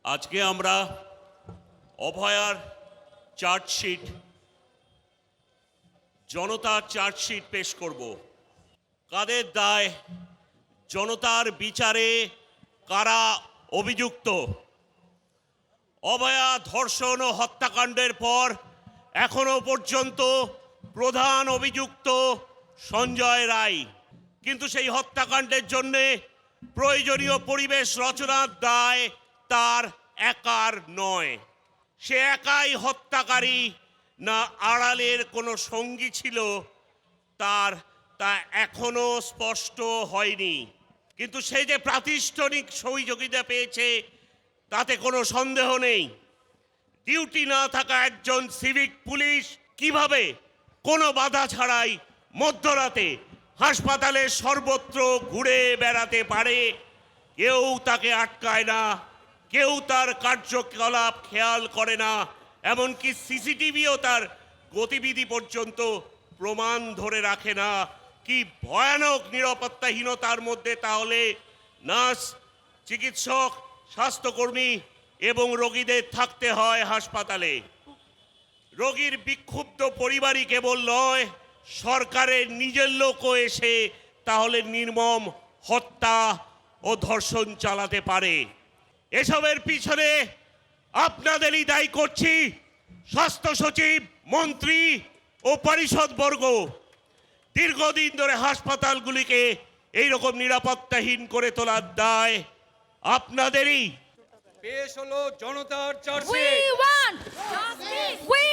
আজকে আমরা অভয়ার চার্জশিট, জনতার চার্জশিট পেশ করব। কাদের দায়, জনতার বিচারে কারা অভিযুক্ত? অভয়া ধর্ষণ ও হত্যাকাণ্ডের পর এখনো পর্যন্ত প্রধান অভিযুক্ত সঞ্জয় রায়, কিন্তু সেই হত্যাকাণ্ডের জন্যে প্রয়োজনীয় পরিবেশ রচনার দায় তার একার নয়। সে একাই হত্যাকারী না আড়ালের কোনো সঙ্গী ছিল তা এখনো স্পষ্ট হয়নি। কিন্তু সে যে প্রাতিষ্ঠানিক সহযোগিতা পেয়েছে তাতে কোনো সন্দেহ নেই। ডিউটি না থাকা একজন সিভিক পুলিশ কিভাবে কোনো বাধা ছাড়াই মধ্যরাতে হাসপাতালে সর্বত্র ঘুরে বেড়াতে পারে? কেউ তাকে আটকায় না, কেউ তার কার্যকলাপ খেয়াল করে না, এমনকি সিসিটিভিও তার গতিবিধি পর্যন্ত প্রমাণ ধরে রাখে না। কি ভয়ানক নিরাপত্তাহীনতার মধ্যে তাহলে নার্স, চিকিৎসক, স্বাস্থ্যকর্মী এবং রোগীদের থাকতে হয় হাসপাতালে। রোগীর বিক্ষুব্ধ পরিবারই কেবল নয়, সরকারের নিজের লোকও এসে তাহলে নির্মম হত্যা ও ধর্ষণ চালাতে পারে। এসবের পিছনে আপনাদেরই দায়ী করছি, স্বাস্থ্য সচিব, মন্ত্রী ও পরিষদবর্গ। দীর্ঘদিন ধরে হাসপাতালগুলিকে এইরকম নিরাপত্তাহীন করে তোলার দায় আপনাদেরই। পেশ হলো জনতার We chargesheet. want justice. We